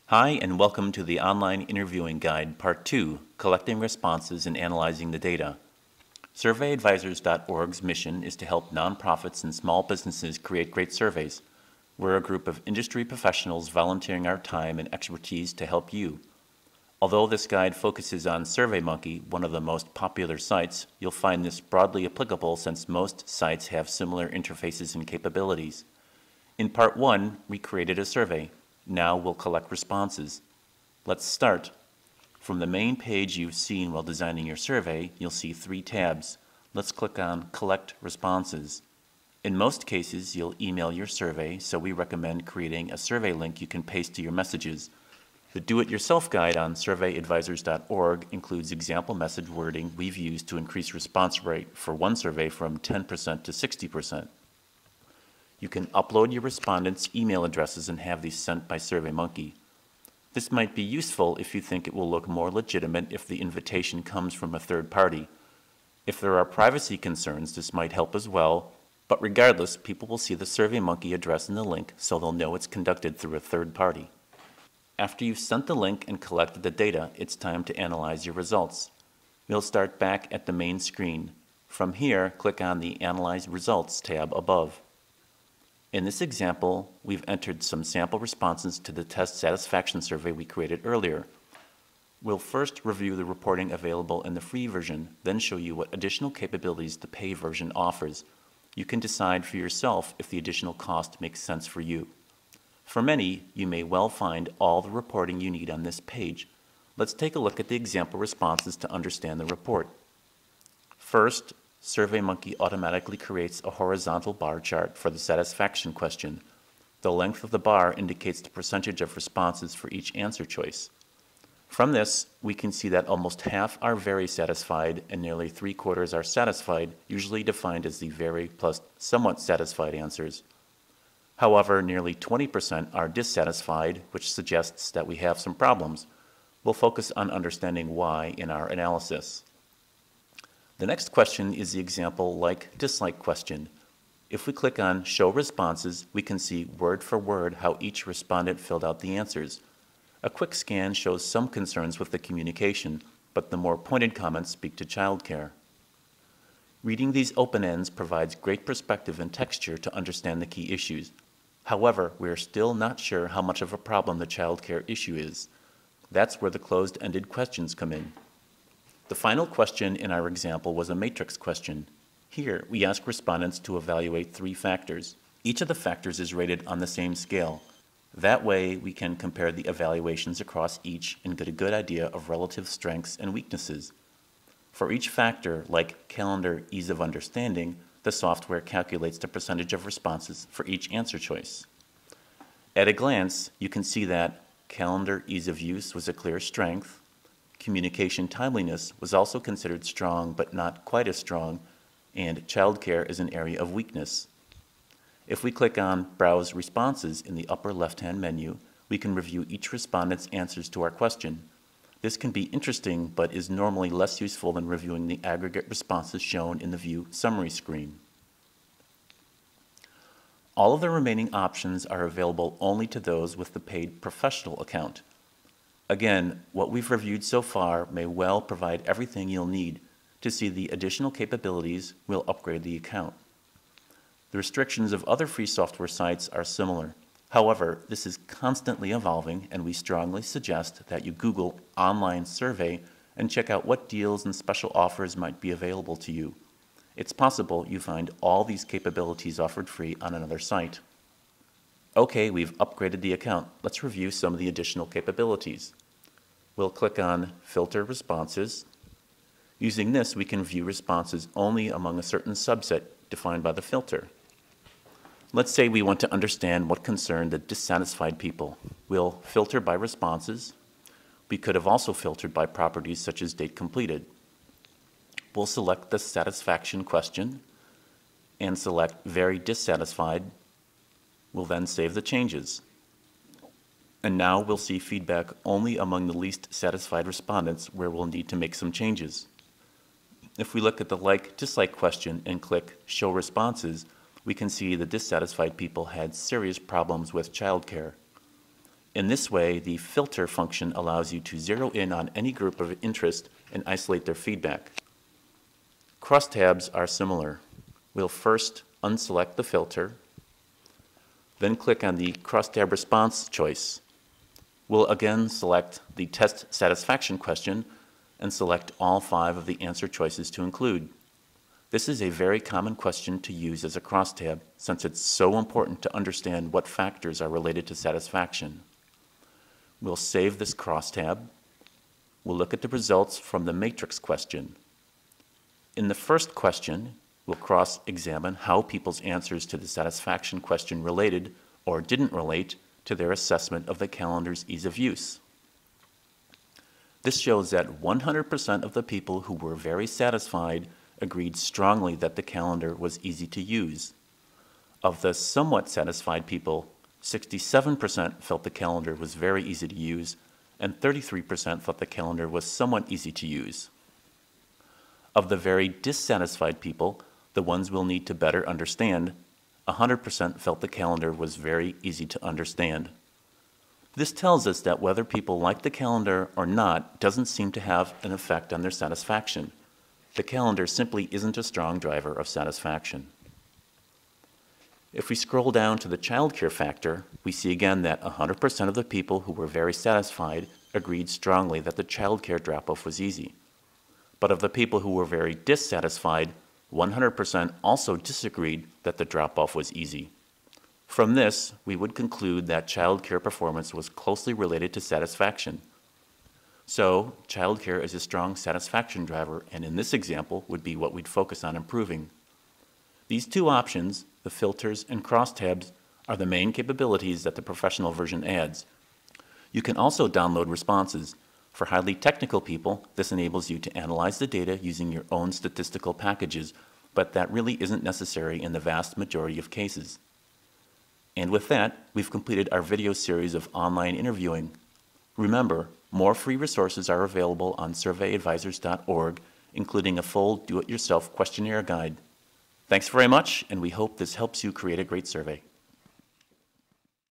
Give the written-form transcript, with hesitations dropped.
Hi, and welcome to the Online Interviewing Guide, Part 2, Collecting Responses and Analyzing the Data. SurveyAdvisors.org's mission is to help nonprofits and small businesses create great surveys. We're a group of industry professionals volunteering our time and expertise to help you. Although this guide focuses on SurveyMonkey, one of the most popular sites, you'll find this broadly applicable since most sites have similar interfaces and capabilities. In Part 1, we created a survey. Now we'll collect responses. Let's start. From the main page you've seen while designing your survey, you'll see 3 tabs. Let's click on Collect Responses. In most cases, you'll email your survey, so we recommend creating a survey link you can paste to your messages. The Do-It-Yourself guide on SurveyAdvisors.org includes example message wording we've used to increase response rate for one survey from 10% to 60%. You can upload your respondents' email addresses and have these sent by SurveyMonkey. This might be useful if you think it will look more legitimate if the invitation comes from a third party. If there are privacy concerns, this might help as well, but regardless, people will see the SurveyMonkey address in the link, so they'll know it's conducted through a third party. After you've sent the link and collected the data, it's time to analyze your results. We'll start back at the main screen. From here, click on the Analyze Results tab above. In this example, we've entered some sample responses to the test satisfaction survey we created earlier. We'll first review the reporting available in the free version, then show you what additional capabilities the paid version offers. You can decide for yourself if the additional cost makes sense for you. For many, you may well find all the reporting you need on this page. Let's take a look at the example responses to understand the report. First, SurveyMonkey automatically creates a horizontal bar chart for the satisfaction question. The length of the bar indicates the percentage of responses for each answer choice. From this, we can see that almost half are very satisfied and nearly 3/4 are satisfied, usually defined as the very plus somewhat satisfied answers. However, nearly 20% are dissatisfied, which suggests that we have some problems. We'll focus on understanding why in our analysis. The next question is the example like-dislike question. If we click on Show Responses, we can see word for word how each respondent filled out the answers. A quick scan shows some concerns with the communication, but the more pointed comments speak to childcare. Reading these open ends provides great perspective and texture to understand the key issues. However, we are still not sure how much of a problem the childcare issue is. That's where the closed-ended questions come in. The final question in our example was a matrix question. Here, we ask respondents to evaluate 3 factors. Each of the factors is rated on the same scale. That way, we can compare the evaluations across each and get a good idea of relative strengths and weaknesses. For each factor, like calendar ease of understanding, the software calculates the percentage of responses for each answer choice. At a glance, you can see that calendar ease of use was a clear strength. Communication timeliness was also considered strong but not quite as strong, and childcare is an area of weakness. If we click on Browse Responses in the upper left-hand menu, we can review each respondent's answers to our question. This can be interesting but is normally less useful than reviewing the aggregate responses shown in the View Summary screen. All of the remaining options are available only to those with the paid professional account. Again, what we've reviewed so far may well provide everything you'll need. To see the additional capabilities, we'll upgrade the account. The restrictions of other free software sites are similar. However, this is constantly evolving, and we strongly suggest that you Google online survey and check out what deals and special offers might be available to you. It's possible you find all these capabilities offered free on another site. Okay, we've upgraded the account. Let's review some of the additional capabilities. We'll click on Filter Responses. Using this, we can view responses only among a certain subset defined by the filter. Let's say we want to understand what concerned the dissatisfied people. We'll filter by responses. We could have also filtered by properties such as date completed. We'll select the satisfaction question and select Very Dissatisfied. We'll then save the changes. And now we'll see feedback only among the least satisfied respondents where we'll need to make some changes. If we look at the like-dislike question and click Show Responses, we can see the dissatisfied people had serious problems with childcare. In this way, the filter function allows you to zero in on any group of interest and isolate their feedback. Crosstabs are similar. We'll first unselect the filter, then click on the crosstab response choice. We'll again select the test satisfaction question and select all 5 of the answer choices to include. This is a very common question to use as a crosstab since it's so important to understand what factors are related to satisfaction. We'll save this crosstab. We'll look at the results from the matrix question. In the first question, we'll cross-examine how people's answers to the satisfaction question related or didn't relate to their assessment of the calendar's ease of use. This shows that 100% of the people who were very satisfied agreed strongly that the calendar was easy to use. Of the somewhat satisfied people, 67% felt the calendar was very easy to use, and 33% thought the calendar was somewhat easy to use. Of the very dissatisfied people, the ones we'll need to better understand, 100% felt the calendar was very easy to understand. This tells us that whether people like the calendar or not doesn't seem to have an effect on their satisfaction. The calendar simply isn't a strong driver of satisfaction. If we scroll down to the childcare factor, we see again that 100% of the people who were very satisfied agreed strongly that the childcare drop-off was easy. But of the people who were very dissatisfied, 100% also disagreed that the drop-off was easy. From this, we would conclude that childcare performance was closely related to satisfaction. So, childcare is a strong satisfaction driver, and in this example would be what we'd focus on improving. These 2 options, the filters and crosstabs, are the main capabilities that the professional version adds. You can also download responses. For highly technical people, this enables you to analyze the data using your own statistical packages, but that really isn't necessary in the vast majority of cases. And with that, we've completed our video series of online interviewing. Remember, more free resources are available on surveyadvisors.org, including a full do-it-yourself questionnaire guide. Thanks very much, and we hope this helps you create a great survey.